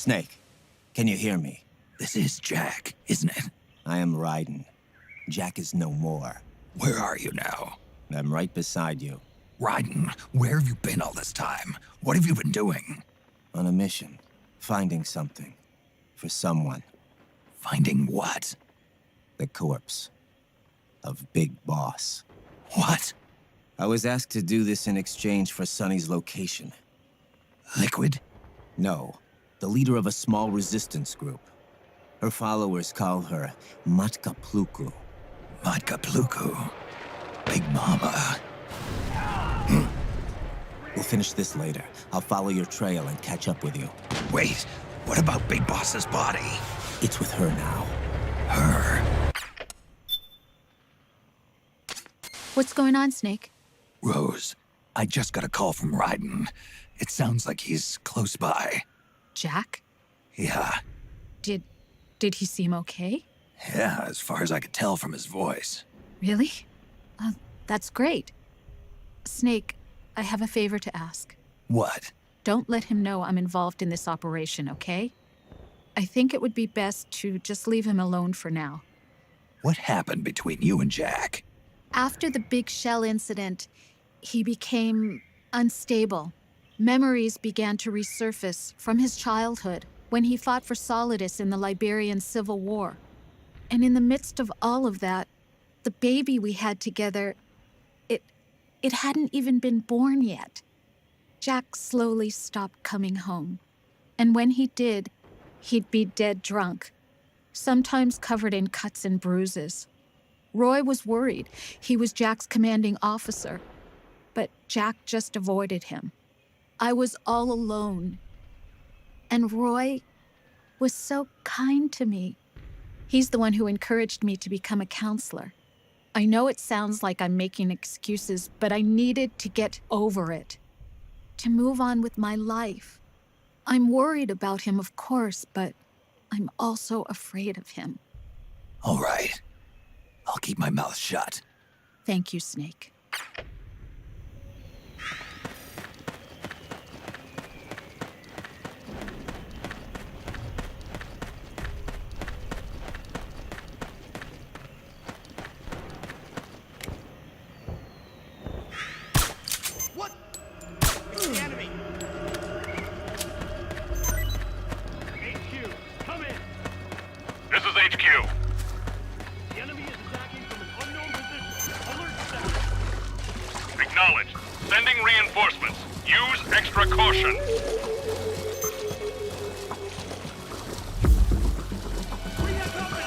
Snake, can you hear me? This is Jack, isn't it? I am Raiden. Jack is no more. Where are you now? I'm right beside you. Raiden, where have you been all this time? What have you been doing? On a mission. Finding something. For someone. Finding what? The corpse. Of Big Boss. What? I was asked to do this in exchange for Sonny's location. Liquid? No. The leader of a small resistance group. Her followers call her Matka Pluku. Matka Pluku. Big Mama. We'll finish this later. I'll follow your trail and catch up with you. Wait, what about Big Boss's body? It's with her now. Her? What's going on, Snake? Rose, I just got a call from Raiden. It sounds like he's close by. Jack? Yeah. Did he seem okay? Yeah, as far as I could tell from his voice. Really? That's great. Snake, I have a favor to ask. What? Don't let him know I'm involved in this operation, okay? I think it would be best to just leave him alone for now. What happened between you and Jack? After the Big Shell incident, he became unstable. Memories began to resurface from his childhood when he fought for Solidus in the Liberian Civil War. And in the midst of all of that, the baby we had together, it hadn't even been born yet. Jack slowly stopped coming home. And when he did, he'd be dead drunk, sometimes covered in cuts and bruises. Roy was worried. He was Jack's commanding officer. But Jack just avoided him. I was all alone. And Roy was so kind to me. He's the one who encouraged me to become a counselor. I know it sounds like I'm making excuses, but I needed to get over it. To move on with my life. I'm worried about him, of course, but I'm also afraid of him. All right. I'll keep my mouth shut. Thank you, Snake. What? It's the enemy. HQ, come in. This is HQ. The enemy is attacking from an unknown position. Alert status. Acknowledged. Sending reinforcements. Use extra caution. We have company.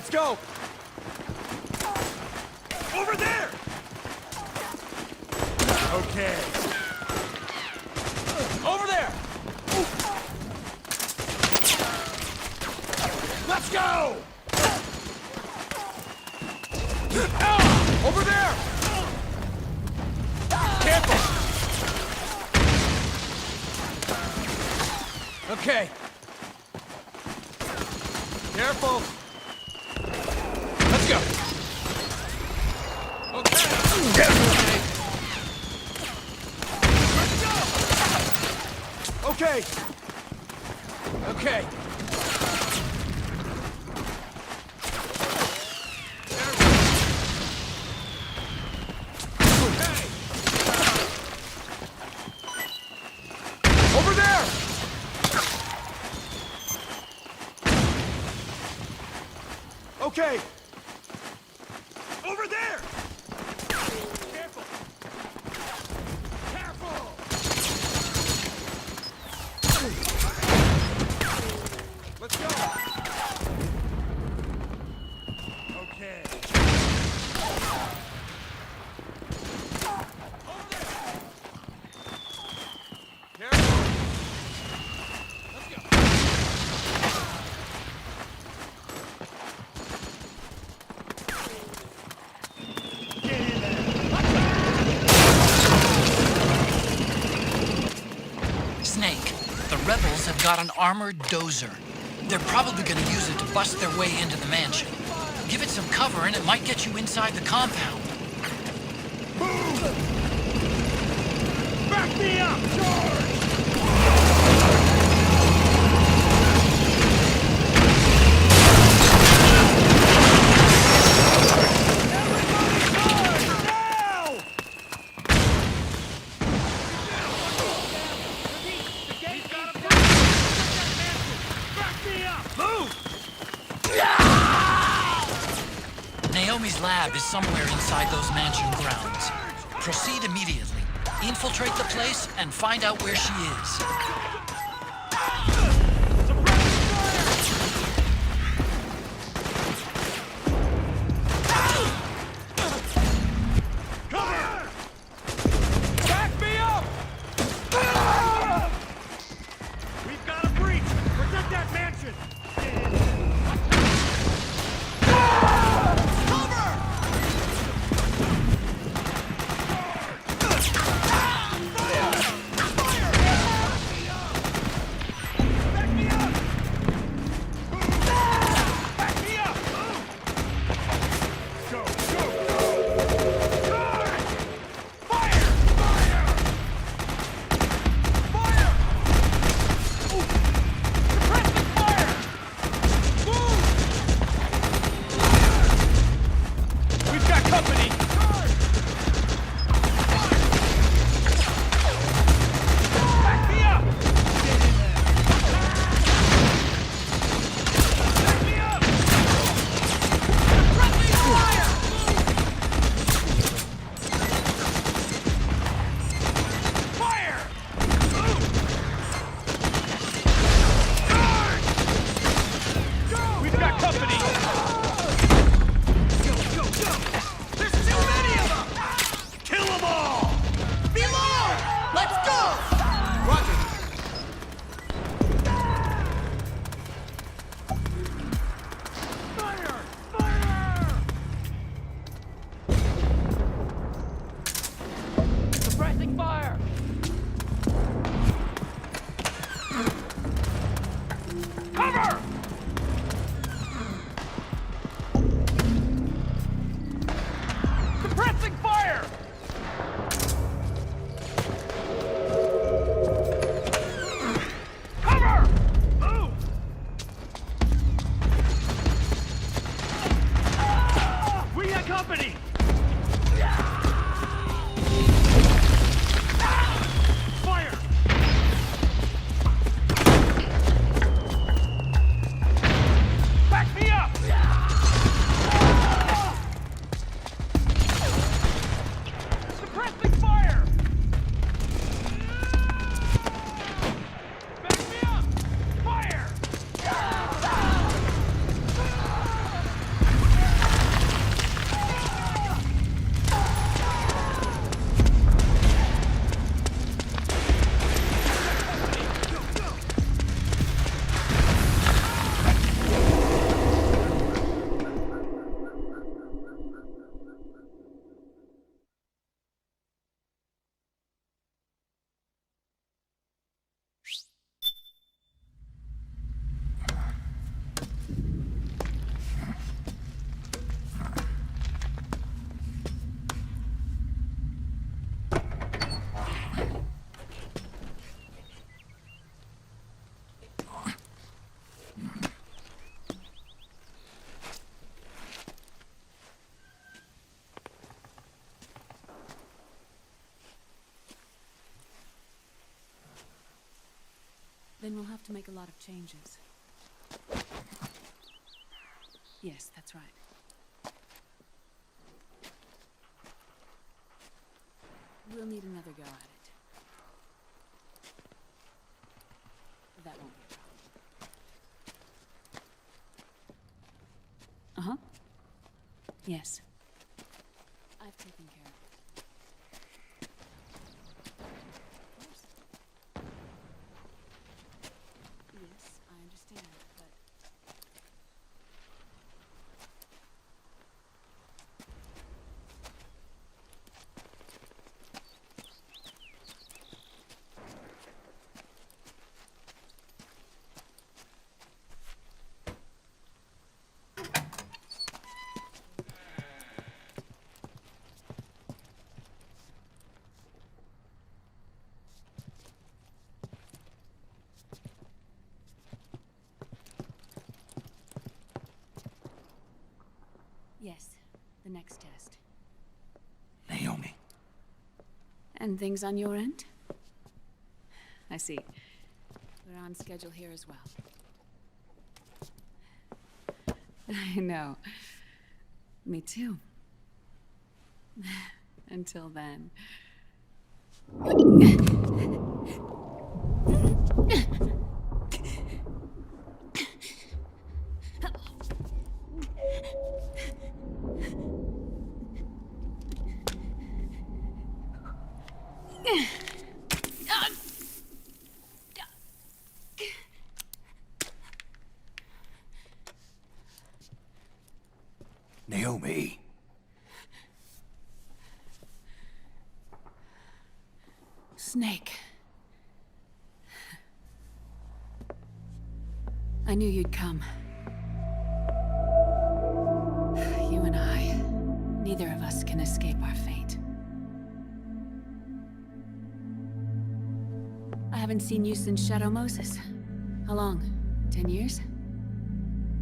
Let's go! Over there! Okay. Over there! Let's go! Over there! Careful! Okay. Careful! Let's go! Okay! Okay! Okay! Over there! Okay! Over there! Careful! Careful! Let's go! Okay. Over there! Careful! Let's go! Get in there! Snake, the rebels have got an armored dozer. They're probably gonna use it to bust their way into the mansion. Give it some cover and it might get you inside the compound. Back me up! Charge! Naomi's lab is somewhere inside those mansion grounds. Proceed immediately. Infiltrate the place and find out where she is. Back me up! We've got a breach! Protect that mansion! Back me up! Back me up! Go, go, go! Charge! Fire! Fire! Fire! Ooh. Suppressing fire! Move! We've got company! Charge! Back me up! Get in there! Back me up! Suppressing fire! Fire! We've got company! Go, go, go! There's too many of them! Kill them all! Below! Let's go! Roger! Fire! Fire! Suppressing fire! Cover! Then we'll have to make a lot of changes. Yes, that's right. We'll need another go at it. That won't be a problem. Uh-huh. Yes. I've taken care of it. Of course. Yes, I understand, but... Yes, the next test. Naomi. And things on your end? I see. We're on schedule here as well. I know. Me too. Until then. Naomi. Snake. I knew you'd come. You and I, neither of us can escape our fate. I haven't seen you since Shadow Moses. How long? 10 years?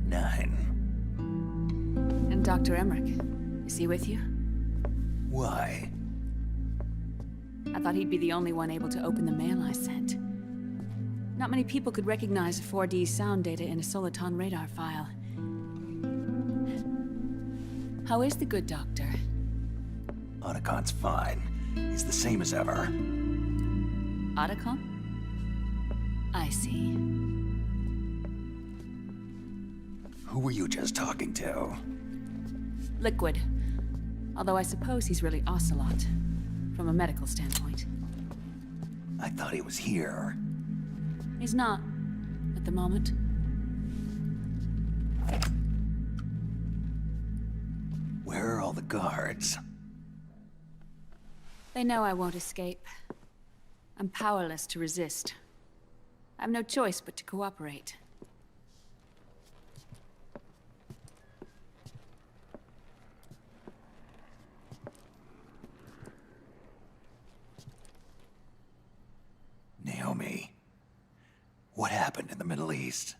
9. And Dr. Emmerich, is he with you? Why? I thought he'd be the only one able to open the mail I sent. Not many people could recognize 4D sound data in a Soliton radar file. How is the good doctor? Otacon's fine. He's the same as ever. Otacon? I see. Who were you just talking to? Liquid. Although I suppose he's really Ocelot, from a medical standpoint. I thought he was here. He's not, at the moment. Where are all the guards? They know I won't escape. I'm powerless to resist. I have no choice but to cooperate. Naomi. What happened in the Middle East?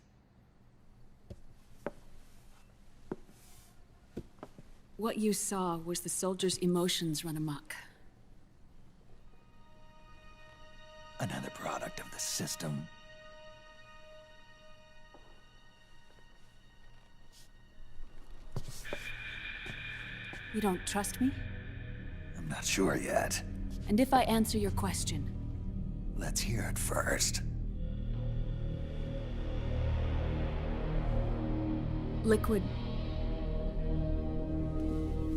What you saw was the soldiers' emotions run amok. Another product of the system. You don't trust me? I'm not sure yet. And if I answer your question, Let's hear it first. Liquid...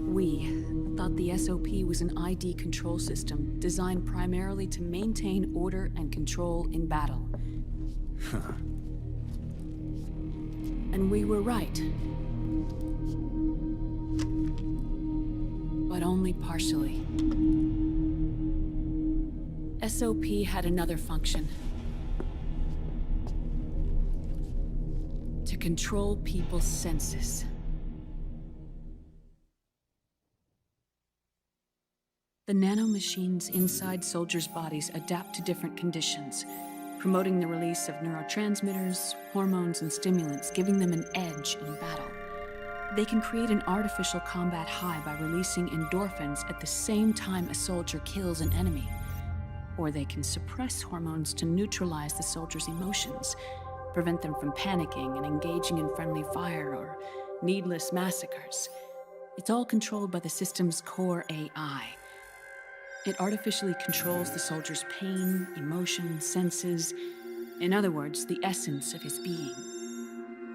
We thought the SOP was an ID control system designed primarily to maintain order and control in battle. And we were right. But only partially. SOP had another function. To control people's senses. The nanomachines inside soldiers' bodies adapt to different conditions, promoting the release of neurotransmitters, hormones, and stimulants, giving them an edge in battle. They can create an artificial combat high by releasing endorphins at the same time a soldier kills an enemy. Or they can suppress hormones to neutralize the soldiers' emotions, prevent them from panicking and engaging in friendly fire or needless massacres. It's all controlled by the system's core AI. It artificially controls the soldier's pain, emotion, senses, in other words, the essence of his being.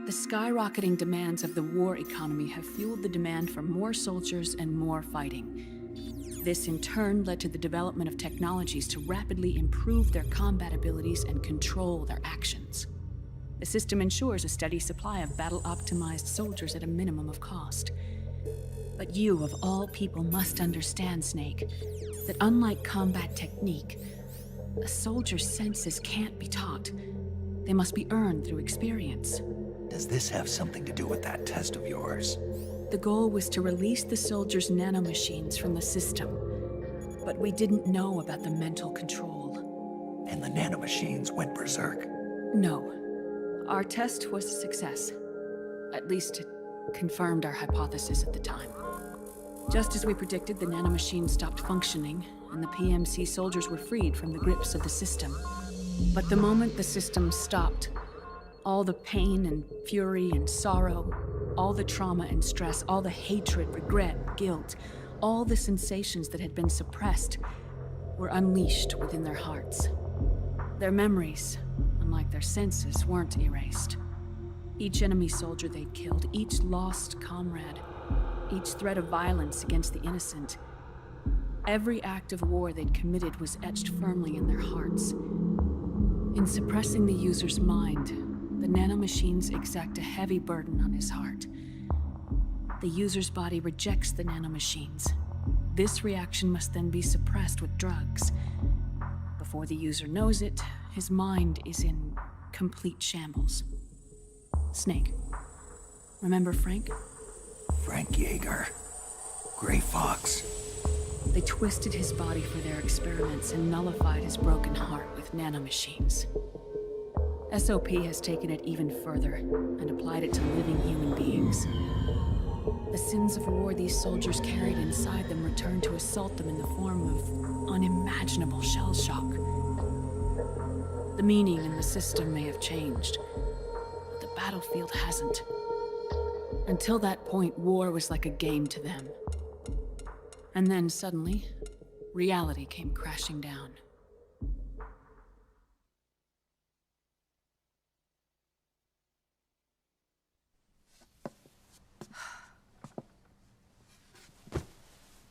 The skyrocketing demands of the war economy have fueled the demand for more soldiers and more fighting. This in turn led to the development of technologies to rapidly improve their combat abilities and control their actions. The system ensures a steady supply of battle-optimized soldiers at a minimum of cost. But you, of all people, must understand, Snake, that unlike combat technique, a soldier's senses can't be taught. They must be earned through experience. Does this have something to do with that test of yours? The goal was to release the soldiers' nanomachines from the system, but we didn't know about the mental control. And the nanomachines went berserk. No. Our test was a success. At least it confirmed our hypothesis at the time. Just as we predicted, the nanomachines stopped functioning, and the PMC soldiers were freed from the grips of the system. But the moment the system stopped, all the pain and fury and sorrow, all the trauma and stress, all the hatred, regret, guilt, all the sensations that had been suppressed were unleashed within their hearts. Their memories, unlike their senses, weren't erased. Each enemy soldier they'd killed, each lost comrade, each threat of violence against the innocent, every act of war they'd committed was etched firmly in their hearts. In suppressing the user's mind, the nanomachines exact a heavy burden on his heart. The user's body rejects the nanomachines. This reaction must then be suppressed with drugs. Before the user knows it, his mind is in complete shambles. Snake, remember Frank? Frank Yeager. Gray Fox. They twisted his body for their experiments and nullified his broken heart with nanomachines. SOP has taken it even further and applied it to living human beings. The sins of war these soldiers carried inside them returned to assault them in the form of unimaginable shell shock. The meaning in the system may have changed, but the battlefield hasn't. Until that point, war was like a game to them. And then suddenly, reality came crashing down.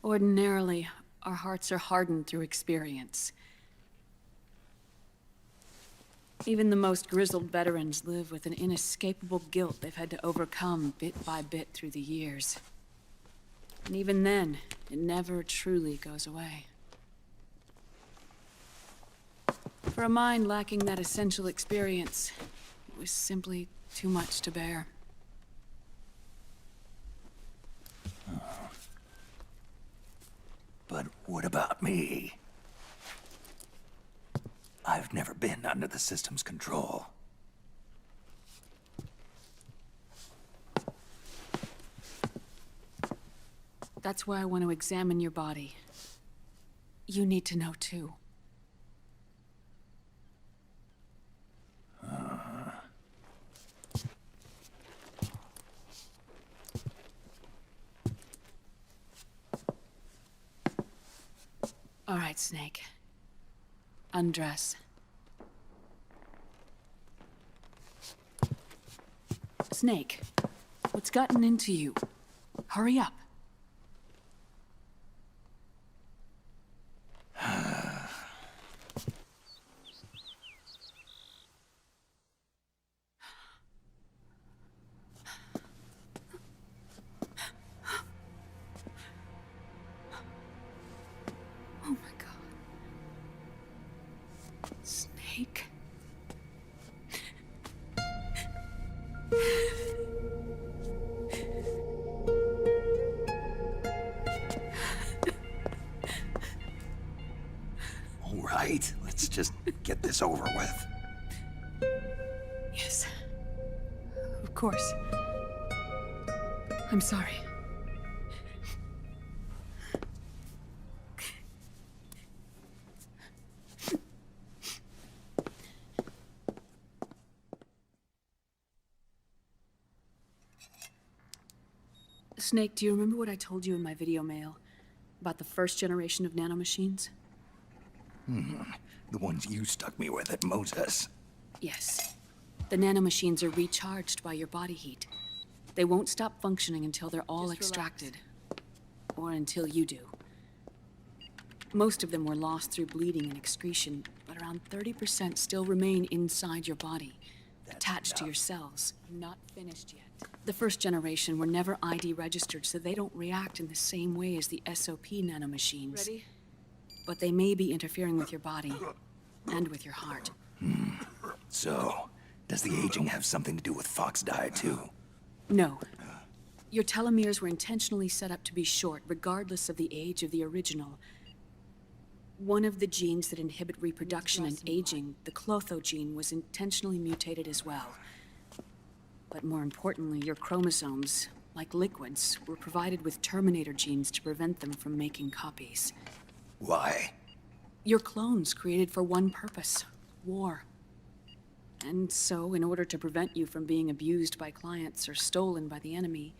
Ordinarily, our hearts are hardened through experience. Even the most grizzled veterans live with an inescapable guilt they've had to overcome bit by bit through the years. And even then, it never truly goes away. For a mind lacking that essential experience, it was simply too much to bear. But what about me? I've never been under the system's control. That's why I want to examine your body. You need to know too. All right, Snake. Undress. Snake, what's gotten into you? Hurry up. Oh my God. Snake. All right, let's just get this over with. Yes. Of course. I'm sorry. Snake, do you remember what I told you in my video mail about the first generation of nanomachines? The ones you stuck me with at Moses. Yes. The nanomachines are recharged by your body heat. They won't stop functioning until they're all extracted. Or until you do. Most of them were lost through bleeding and excretion, but around 30% still remain inside your body, attached to your cells. Not finished yet. The first generation were never ID registered, so they don't react in the same way as the SOP nanomachines. Ready? But they may be interfering with your body and with your heart. So, does the aging have something to do with Fox Die too? No. Your telomeres were intentionally set up to be short, regardless of the age of the original. One of the genes that inhibit reproduction and aging, the Clotho gene, was intentionally mutated as well. But more importantly, your chromosomes, like liquids, were provided with terminator genes to prevent them from making copies. Why? Your clones created for one purpose: war. And so, in order to prevent you from being abused by clients or stolen by the enemy,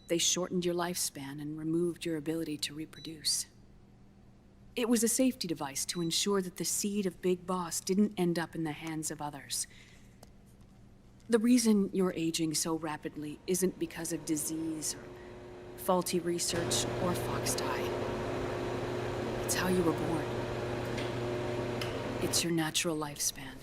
they shortened your lifespan and removed your ability to reproduce. It was a safety device to ensure that the seed of Big Boss didn't end up in the hands of others. The reason you're aging so rapidly isn't because of disease or faulty research or Fox Die. It's how you were born. It's your natural lifespan.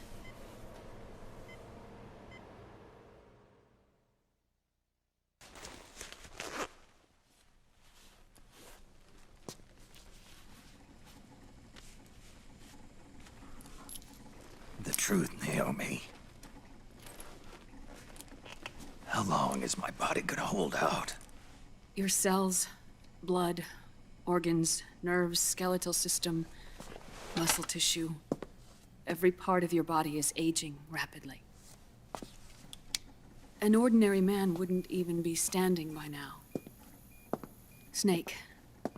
The truth, Naomi. How long is my body gonna hold out? Your cells, blood, organs, nerves, skeletal system, muscle tissue. Every part of your body is aging rapidly. An ordinary man wouldn't even be standing by now. Snake,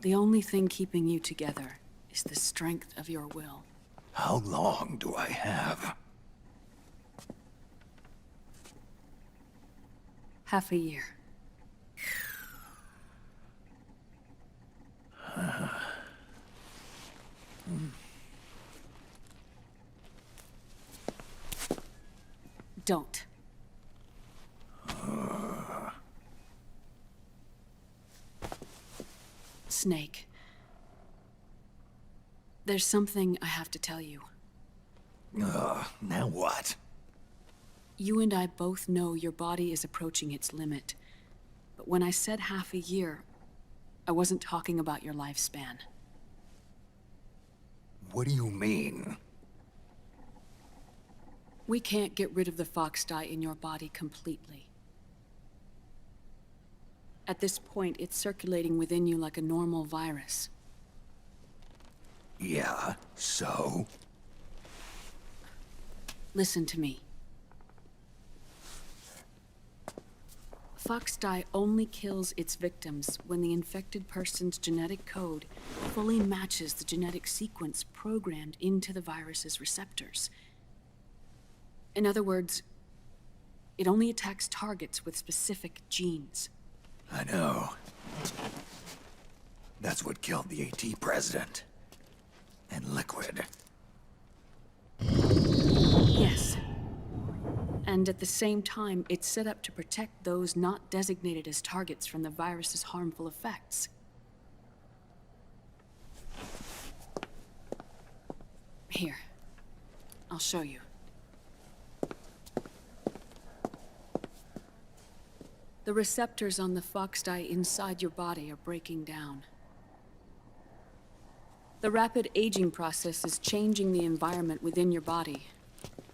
the only thing keeping you together is the strength of your will. How long do I have? Half a year. Don't. Snake. There's something I have to tell you. Now what? You and I both know your body is approaching its limit. But when I said half a year, I wasn't talking about your lifespan. What do you mean? We can't get rid of the Fox Die in your body completely. At this point, it's circulating within you like a normal virus. Yeah, so? Listen to me. Fox Die only kills its victims when the infected person's genetic code fully matches the genetic sequence programmed into the virus's receptors. In other words, it only attacks targets with specific genes. I know. That's what killed the AT president. And Liquid. Yes. And at the same time, it's set up to protect those not designated as targets from the virus's harmful effects. Here. I'll show you. The receptors on the Fox Die inside your body are breaking down. The rapid aging process is changing the environment within your body.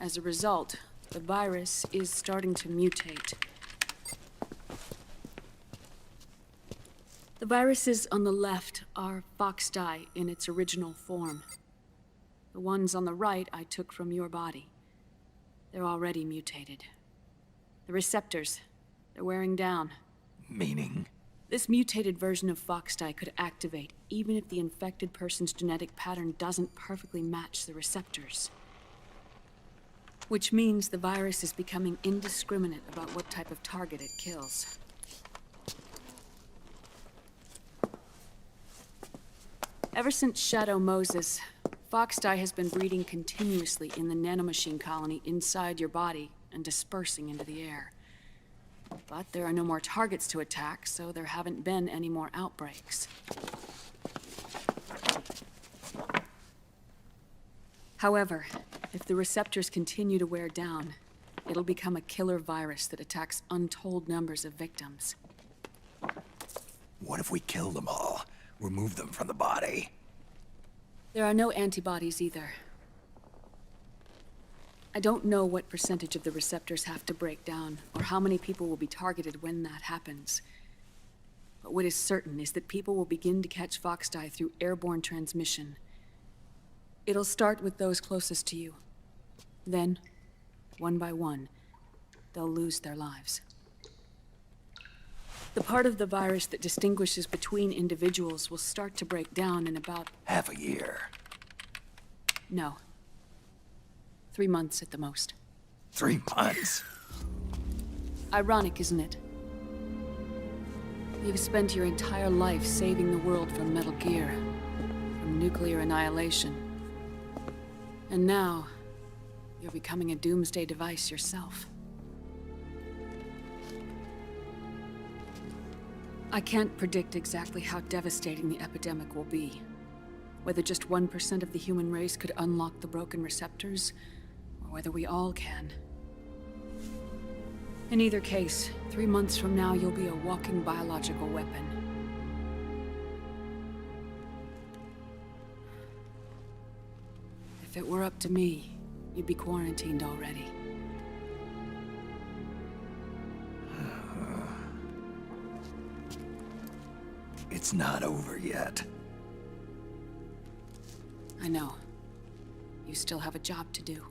As a result, the virus is starting to mutate. The viruses on the left are Fox Die in its original form. The ones on the right I took from your body. They're already mutated. The receptors, they're wearing down. Meaning? This mutated version of Fox Die could activate even if the infected person's genetic pattern doesn't perfectly match the receptors. Which means the virus is becoming indiscriminate about what type of target it kills. Ever since Shadow Moses, Foxdie has been breeding continuously in the nanomachine colony inside your body and dispersing into the air. But there are no more targets to attack, so there haven't been any more outbreaks. However, if the receptors continue to wear down, it'll become a killer virus that attacks untold numbers of victims. What if we kill them all? Remove them from the body? There are no antibodies either. I don't know what percentage of the receptors have to break down, or how many people will be targeted when that happens. But what is certain is that people will begin to catch Foxdie through airborne transmission. It'll start with those closest to you. Then, one by one, they'll lose their lives. The part of the virus that distinguishes between individuals will start to break down in about... Half a year. No. 3 months at the most. 3 months? Ironic, isn't it? You've spent your entire life saving the world from Metal Gear, from nuclear annihilation. And now, you're becoming a doomsday device yourself. I can't predict exactly how devastating the epidemic will be. Whether just 1% of the human race could unlock the broken receptors, or whether we all can. In either case, 3 months from now, you'll be a walking biological weapon. If it were up to me, you'd be quarantined already. It's not over yet. I know. You still have a job to do.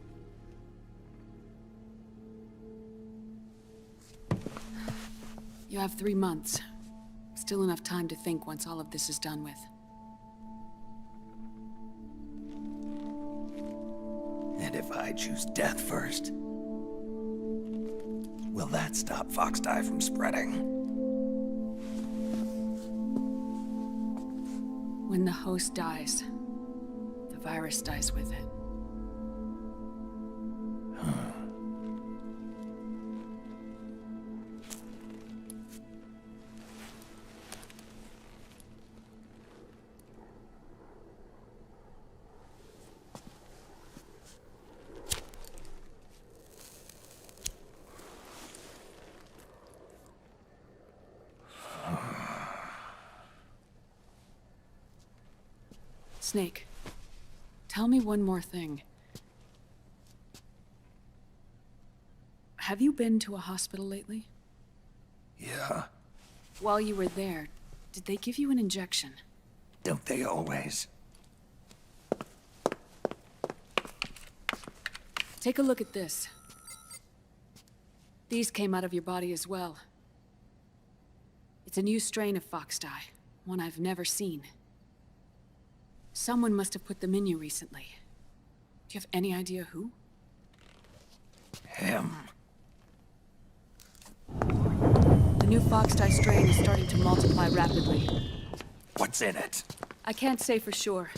You have 3 months. Still enough time to think once all of this is done with. And if I choose death first? Will that stop Foxdie from spreading? When the host dies, the virus dies with it. Snake, tell me one more thing. Have you been to a hospital lately? Yeah. While you were there, did they give you an injection? Don't they always? Take a look at this. These came out of your body as well. It's a new strain of Foxdie, one I've never seen. Someone must have put them in you recently. Do you have any idea who? Him. The new Foxdie strain is starting to multiply rapidly. What's in it? I can't say for sure.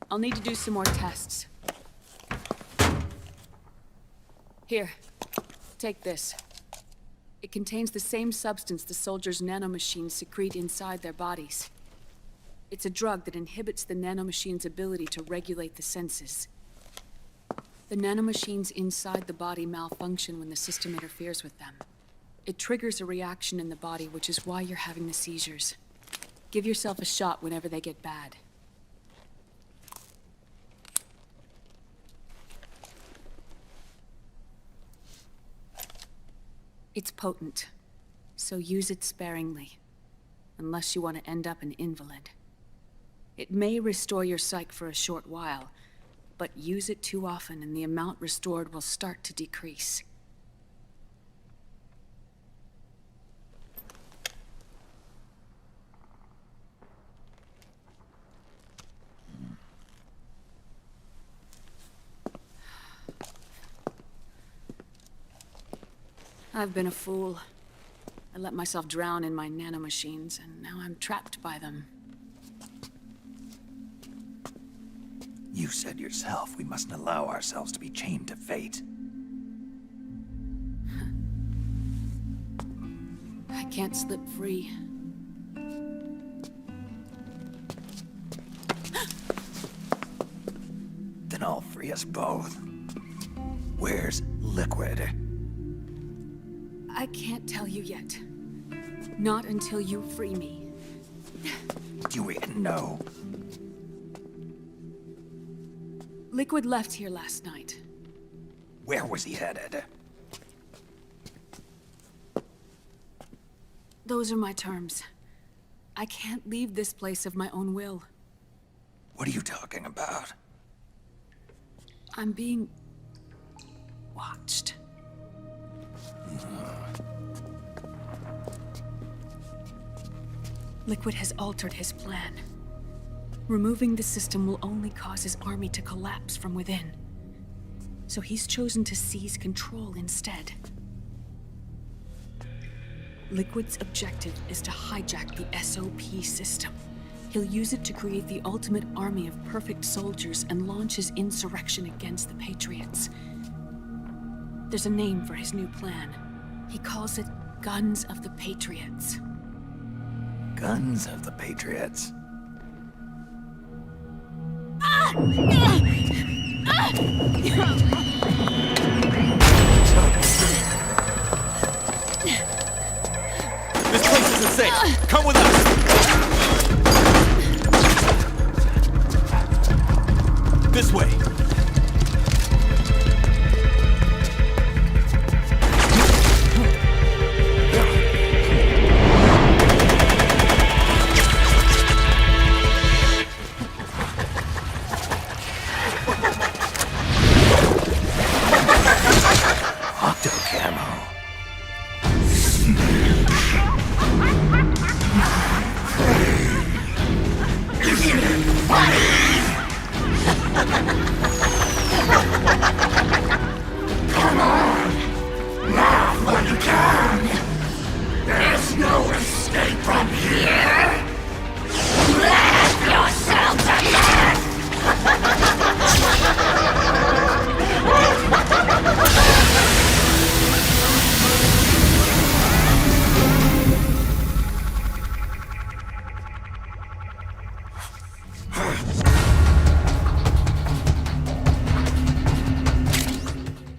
I'll need to do some more tests. Here, take this. It contains the same substance the soldiers' nanomachines secrete inside their bodies. It's a drug that inhibits the nanomachine's ability to regulate the senses. The nanomachines inside the body malfunction when the system interferes with them. It triggers a reaction in the body, which is why you're having the seizures. Give yourself a shot whenever they get bad. It's potent, so use it sparingly, unless you want to end up an invalid. It may restore your psyche for a short while, but use it too often and the amount restored will start to decrease. I've been a fool. I let myself drown in my nanomachines, and now I'm trapped by them. You said yourself we mustn't allow ourselves to be chained to fate. I can't slip free. Then I'll free us both. Where's Liquid? I can't tell you yet. Not until you free me. Do you even know? Liquid left here last night. Where was he headed? Those are my terms. I can't leave this place of my own will. What are you talking about? I'm being... watched. Liquid has altered his plan. Removing the system will only cause his army to collapse from within. So he's chosen to seize control instead. Liquid's objective is to hijack the SOP system. He'll use it to create the ultimate army of perfect soldiers and launch his insurrection against the Patriots. There's a name for his new plan. He calls it Guns of the Patriots. Guns of the Patriots. This place isn't safe. Come with us. This way. Octo camo.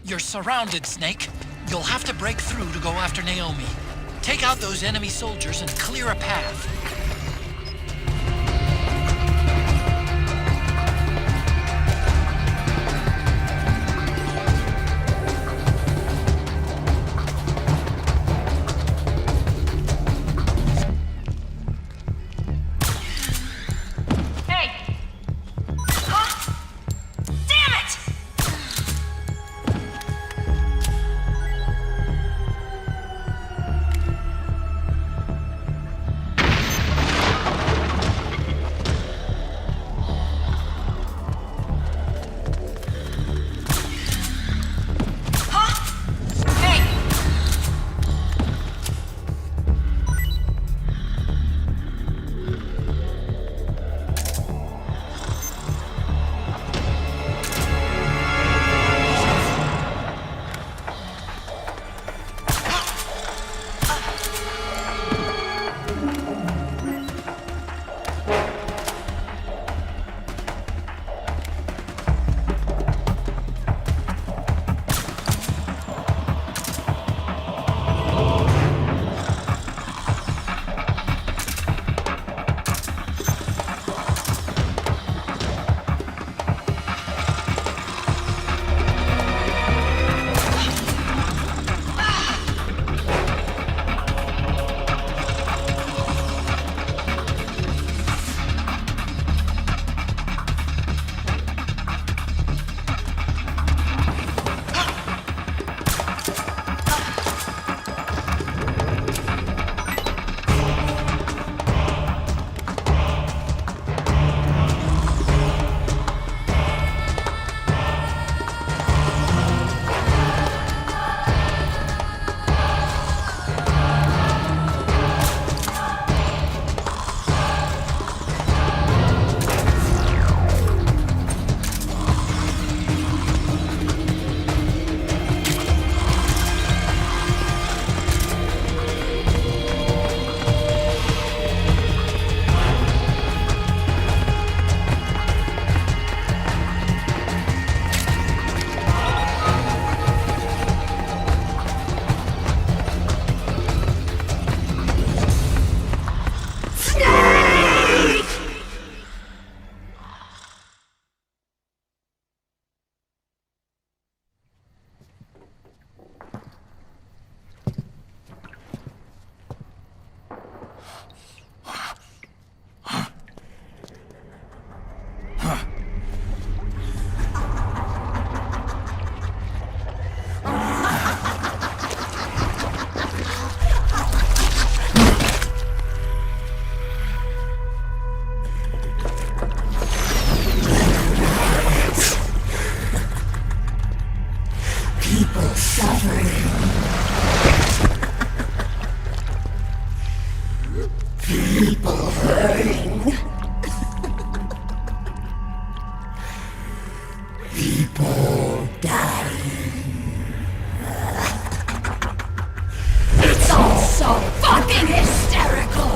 You're surrounded, Snake. You'll have to break through to go after Naomi. Take out those enemy soldiers and clear a path. Hey! Huh? Damn it! It's all so fucking hysterical!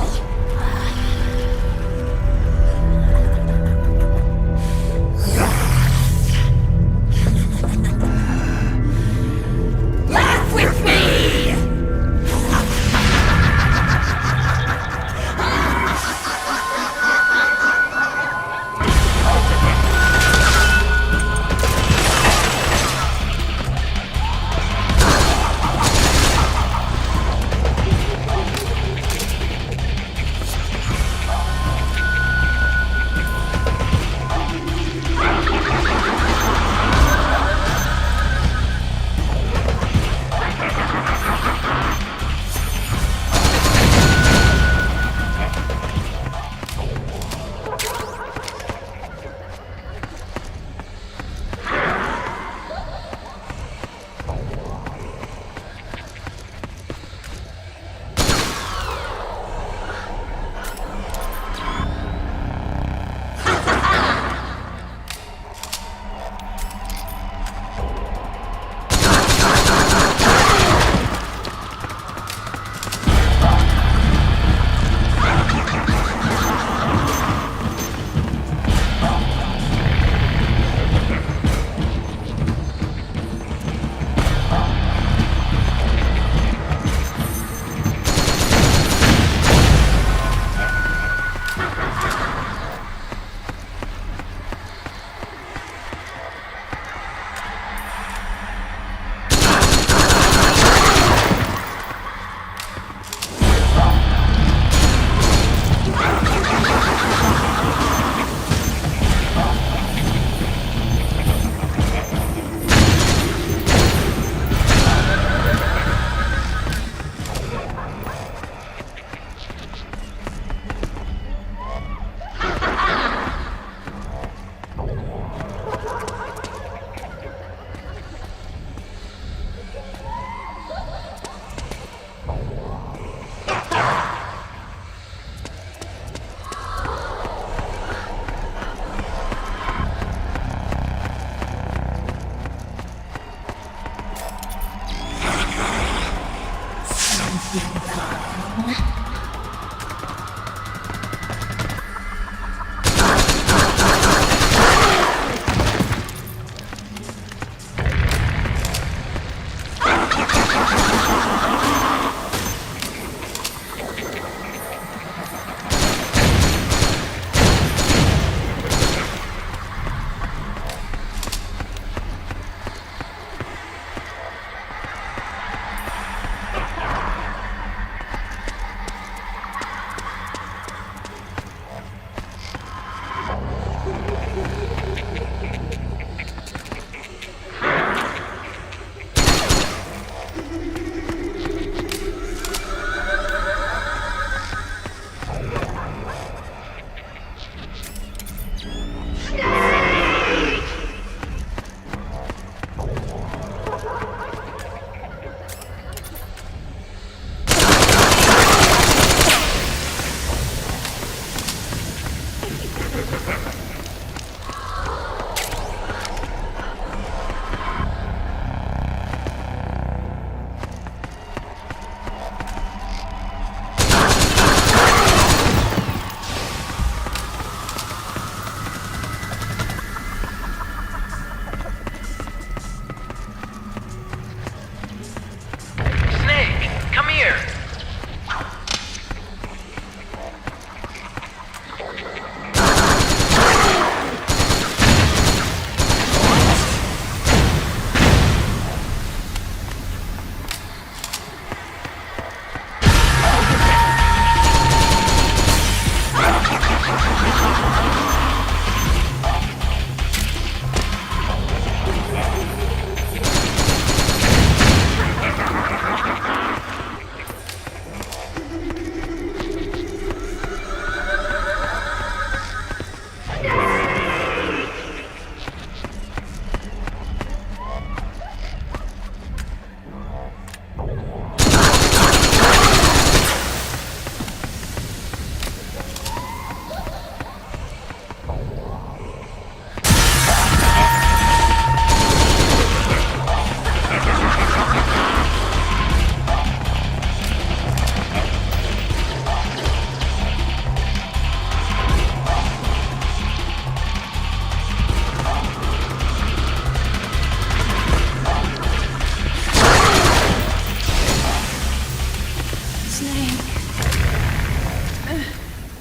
Laugh with me!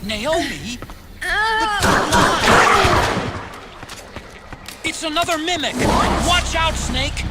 Naomi? But why? It's another mimic! Watch out, Snake!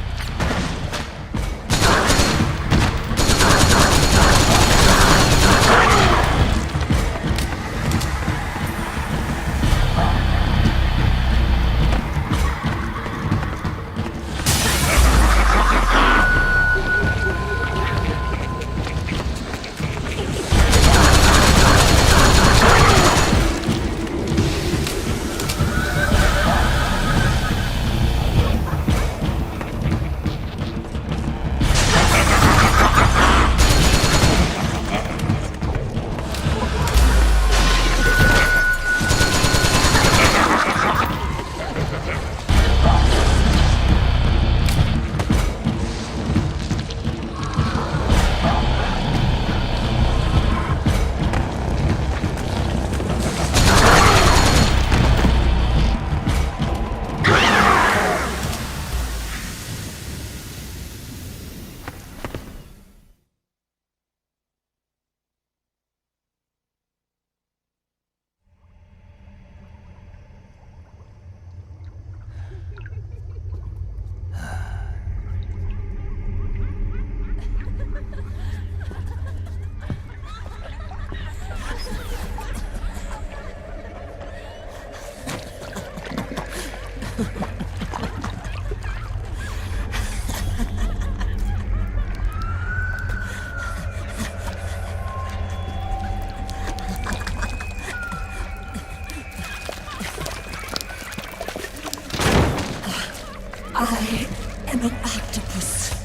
I am an octopus.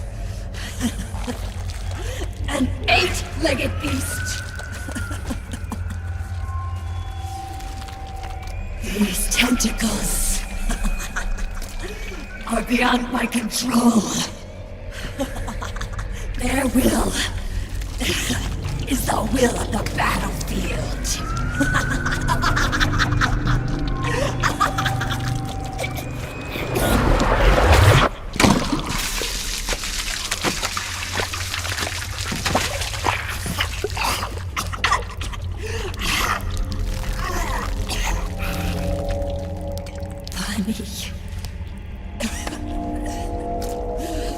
An 8-legged beast. These tentacles are beyond my control. Their will is the will of the battlefield.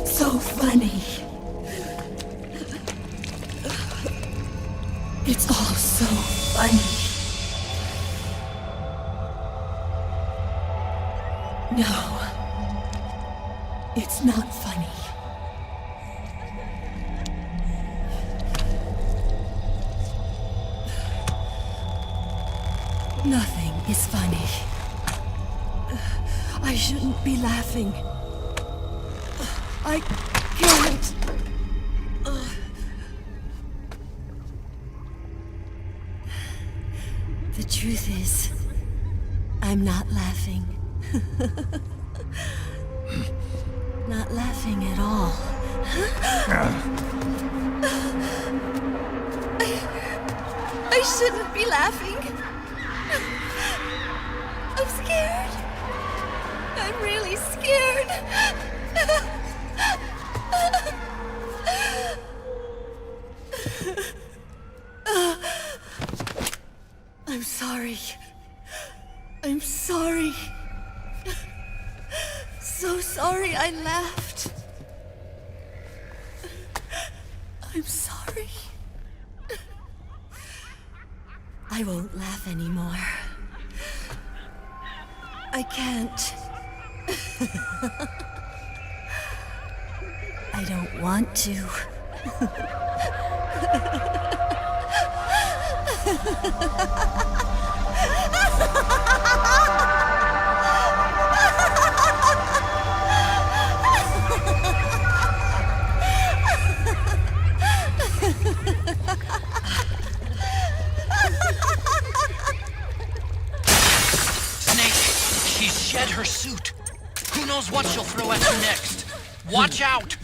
So funny. It's all so funny. No, it's not funny. Nothing is funny. I shouldn't be laughing. I can't. The truth is, I'm not laughing. Not laughing at all. I shouldn't be laughing. I'm scared. I'm really scared. I'm sorry. I'm sorry. So sorry I laughed. I'm sorry. I won't laugh anymore. I can't. I don't want to. Snake, she's shed her suit. Who knows what she'll throw at you next? Watch out!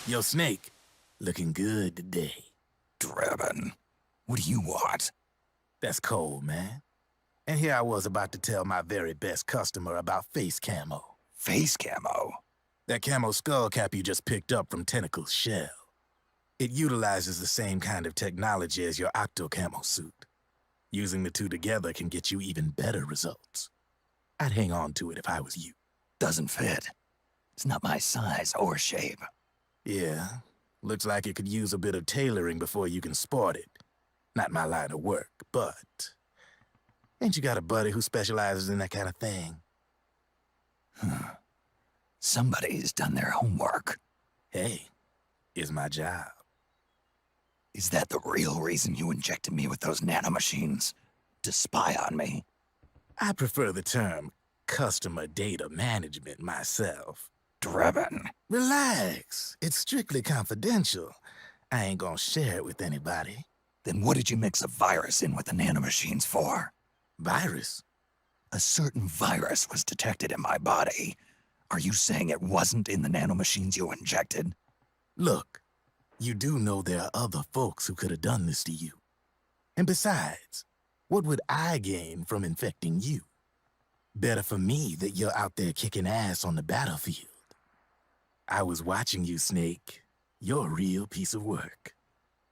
Yo, Snake, looking good today. Drebin, what do you want? That's cold, man. And here I was about to tell my very best customer about face camo. Face camo? That camo skull cap you just picked up from Tentacle's shell. It utilizes the same kind of technology as your Octo camo suit. Using the two together can get you even better results. I'd hang on to it if I was you. Doesn't fit. It's not my size or shape. Yeah, looks like it could use a bit of tailoring before you can sport it. Not my line of work, but... Ain't you got a buddy who specializes in that kind of thing? Somebody's done their homework. Hey, it's my job. Is that the real reason you injected me with those nanomachines? To spy on me? I prefer the term customer data management myself. Drebin. Relax. It's strictly confidential. I ain't gonna share it with anybody. Then what did you mix a virus in with the nanomachines for? Virus? A certain virus was detected in my body. Are you saying it wasn't in the nanomachines you injected? Look, you do know there are other folks who could have done this to you. And besides, what would I gain from infecting you? Better for me that you're out there kicking ass on the battlefield. I was watching you, Snake. You're a real piece of work.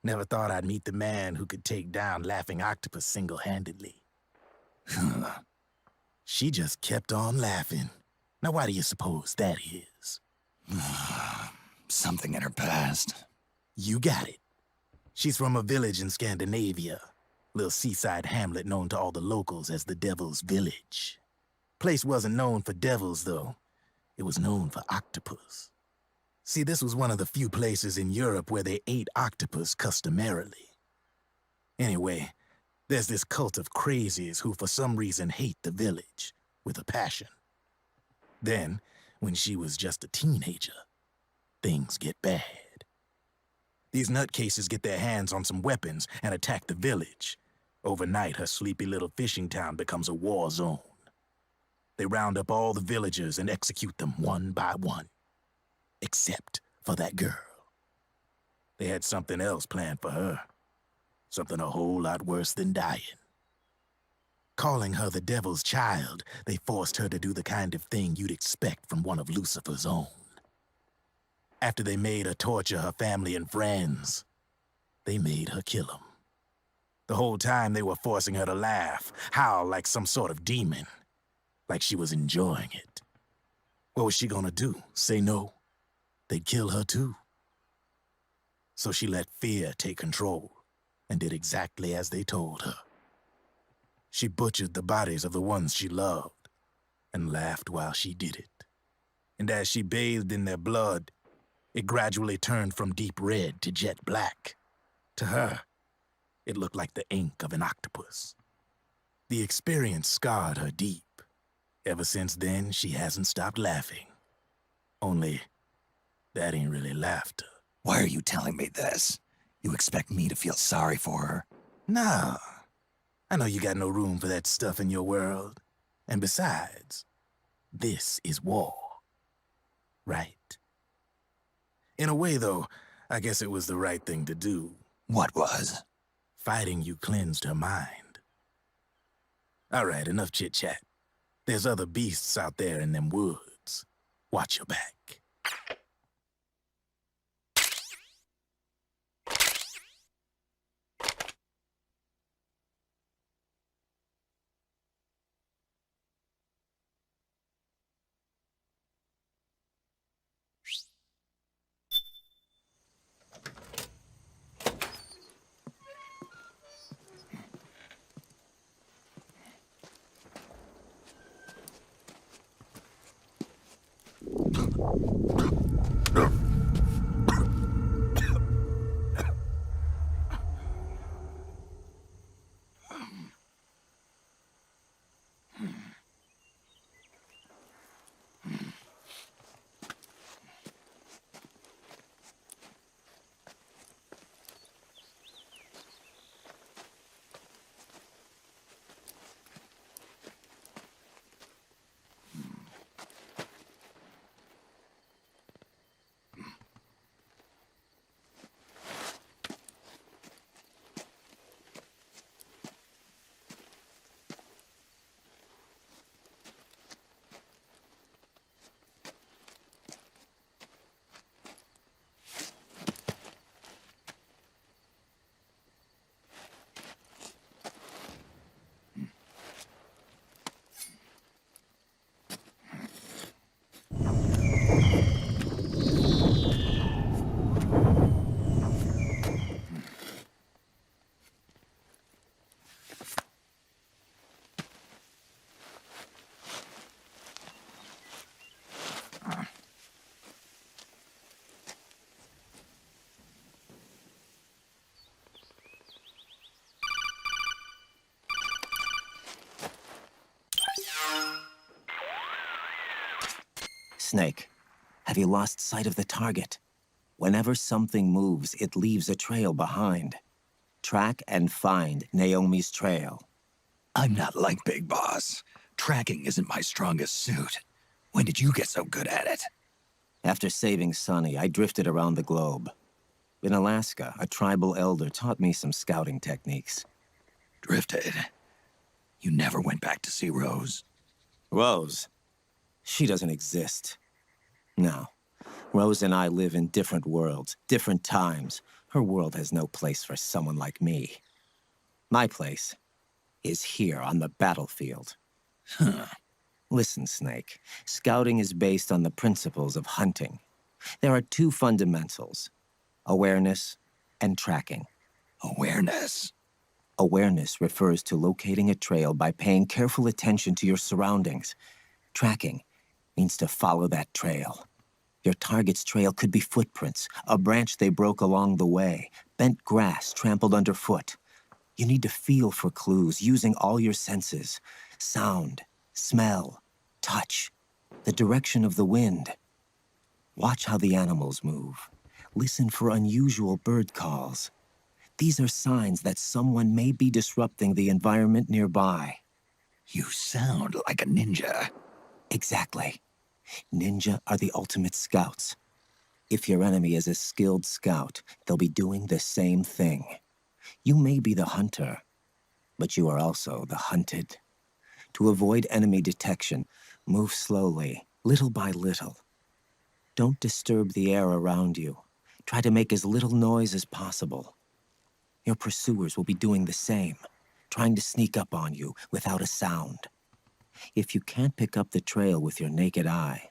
Never thought I'd meet the man who could take down Laughing Octopus single-handedly. She just kept on laughing. Now why do you suppose that is? Something in her past. You got it. She's from a village in Scandinavia. Little seaside hamlet known to all the locals as the Devil's Village. Place wasn't known for devils, though. It was known for octopus. See, this was one of the few places in Europe where they ate octopus customarily. Anyway, there's this cult of crazies who for some reason hate the village with a passion. Then, when she was just a teenager, things get bad. These nutcases get their hands on some weapons and attack the village. Overnight, her sleepy little fishing town becomes a war zone. They round up all the villagers and execute them one by one. Except for that girl. They had something else planned for her. Something a whole lot worse than dying. Calling her the devil's child, they forced her to do the kind of thing you'd expect from one of Lucifer's own. After they made her torture her family and friends, they made her kill them. The whole time they were forcing her to laugh, howl like some sort of demon. Like she was enjoying it. What was she gonna do? Say no? They'd kill her too. So she let fear take control and did exactly as they told her. She butchered the bodies of the ones she loved and laughed while she did it. And as she bathed in their blood, it gradually turned from deep red to jet black. To her, it looked like the ink of an octopus. The experience scarred her deep. Ever since then, she hasn't stopped laughing. Only, that ain't really laughter. Why are you telling me this? You expect me to feel sorry for her? Nah. I know you got no room for that stuff in your world. And besides, this is war. Right? In a way, though, I guess it was the right thing to do. What was? Fighting you cleansed her mind. All right, enough chit-chat. There's other beasts out there in them woods. Watch your back. Snake, have you lost sight of the target? Whenever something moves, it leaves a trail behind. Track and find Naomi's trail. I'm not like Big Boss. Tracking isn't my strongest suit. When did you get so good at it? After saving Sonny, I drifted around the globe. In Alaska, a tribal elder taught me some scouting techniques. Drifted? You never went back to see Rose? Rose? She doesn't exist. No. Rose and I live in different worlds, different times. Her world has no place for someone like me. My place is here on the battlefield. Huh. Listen, Snake. Scouting is based on the principles of hunting. There are two fundamentals: awareness and tracking. Awareness? Awareness refers to locating a trail by paying careful attention to your surroundings. Tracking means to follow that trail. Your target's trail could be footprints, a branch they broke along the way, bent grass trampled underfoot. You need to feel for clues using all your senses. Sound, smell, touch, the direction of the wind. Watch how the animals move. Listen for unusual bird calls. These are signs that someone may be disrupting the environment nearby. You sound like a ninja. Exactly. Ninja are the ultimate scouts. If your enemy is a skilled scout, they'll be doing the same thing. You may be the hunter, but you are also the hunted. To avoid enemy detection, move slowly, little by little. Don't disturb the air around you. Try to make as little noise as possible. Your pursuers will be doing the same, trying to sneak up on you without a sound. If you can't pick up the trail with your naked eye,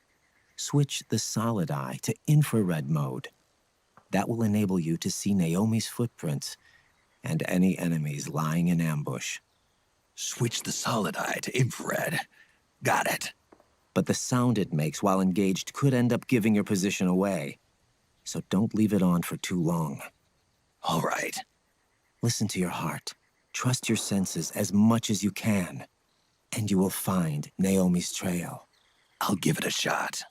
switch the solid eye to infrared mode. That will enable you to see Naomi's footprints and any enemies lying in ambush. Switch the solid eye to infrared. Got it. But the sound it makes while engaged could end up giving your position away. So don't leave it on for too long. All right. Listen to your heart. Trust your senses as much as you can. And you will find Naomi's trail. I'll give it a shot.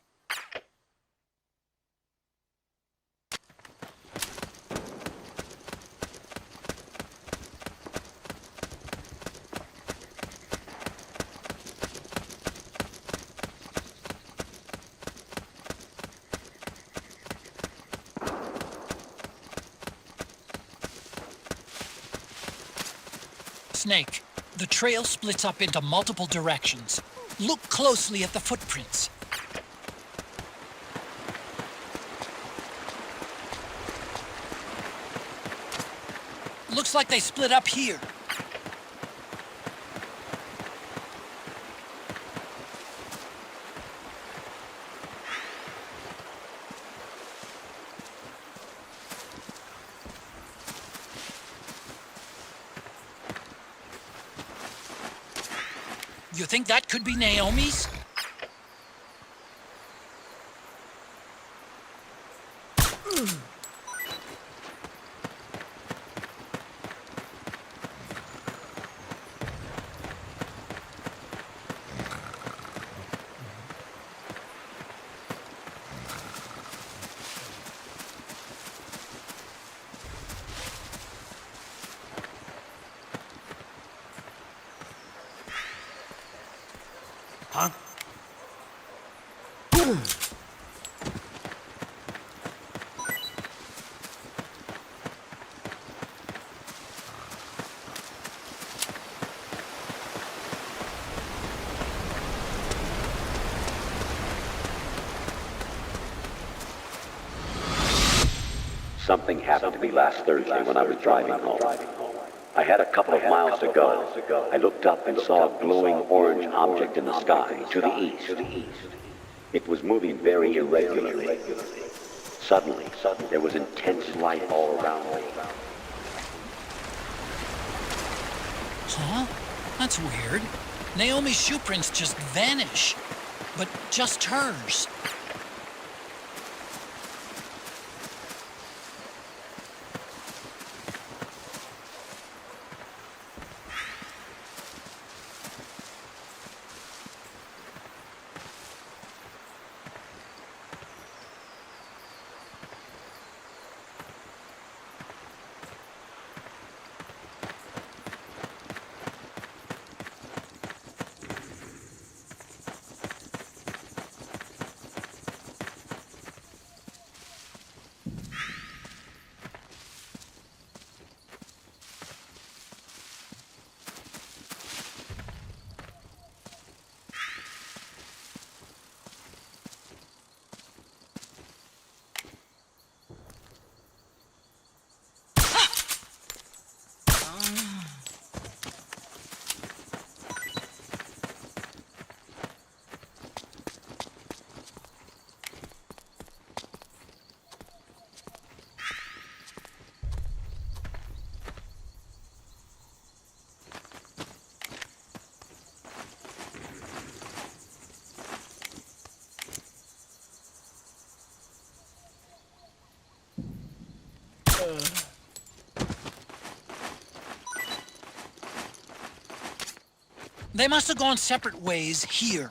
Snake, the trail splits up into multiple directions. Look closely at the footprints. Looks like they split up here. You think that could be Naomi's? Huh? Something happened to me last Thursday when I was driving home. I had a couple of miles to go. I looked up and saw a glowing orange object in the sky to the east. It was moving very irregularly. Suddenly, there was intense light all around me. Huh? That's weird. Naomi's shoe prints just vanish. But just hers. They must have gone separate ways here.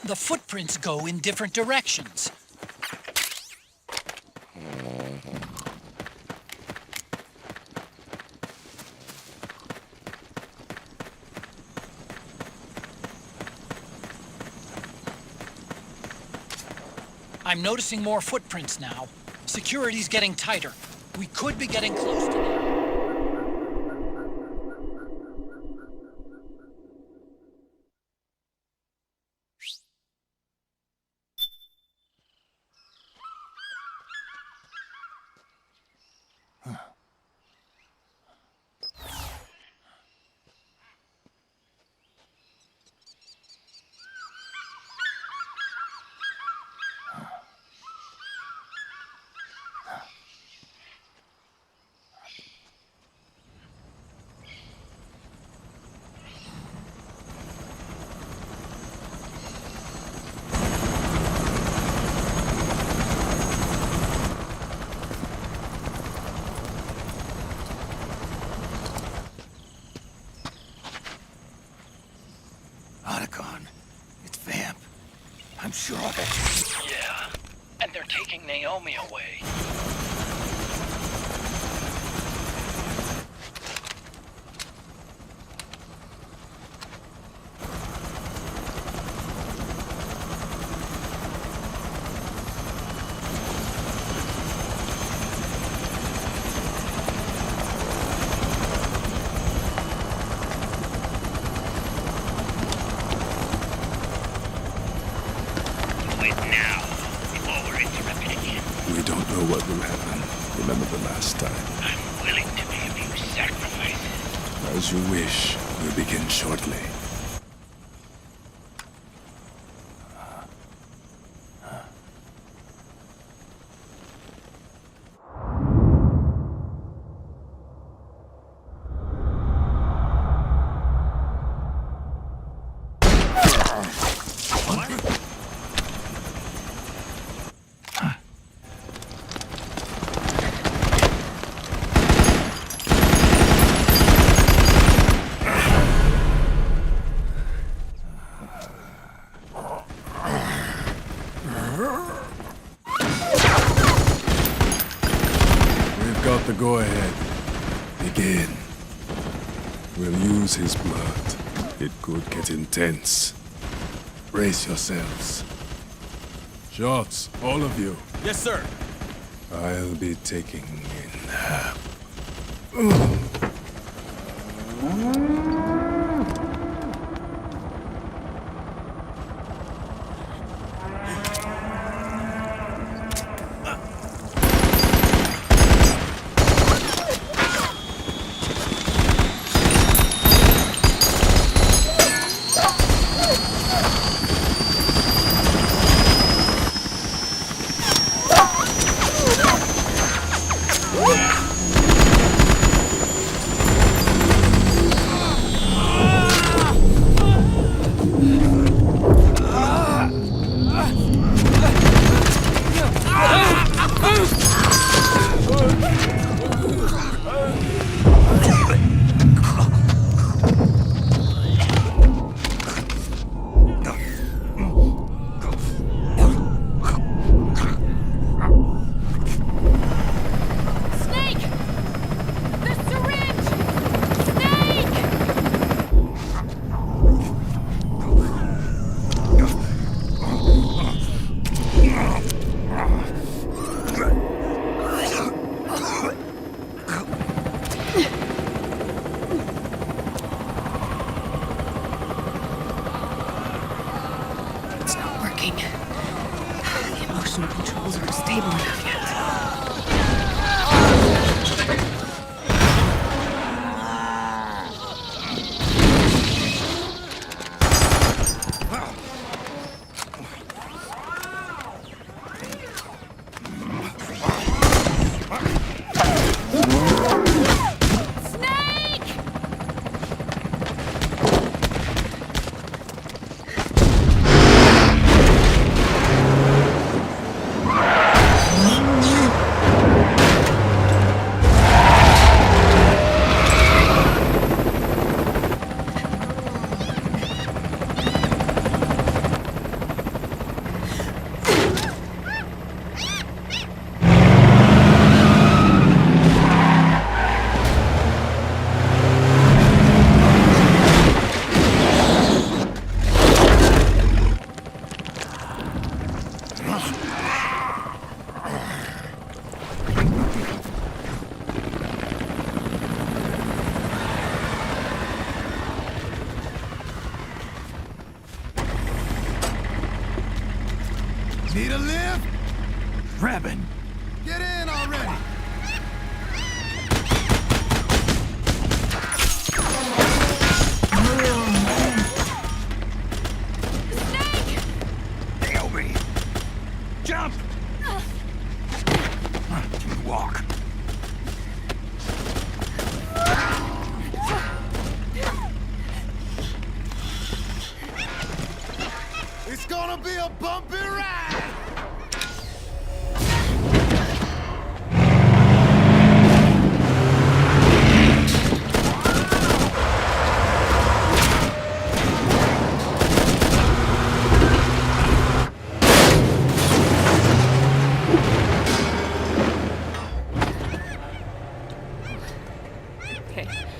The footprints go in different directions. I'm noticing more footprints now. Security's getting tighter. We could be getting close to them. Otacon. It's Vamp. I'm sure of it. Yeah, and they're taking Naomi away. We don't know what will happen. Remember the last time. I'm willing to make a few sacrifices. As you wish. We'll begin shortly. Got the go-ahead. Begin. We'll use his blood. It could get intense. Brace yourselves. Shots, all of you. Yes, sir. I'll be taking in. to live? Revan! Get in already! Naomi! Jump! Can you walk? It's gonna be a bumpy ride! Okay.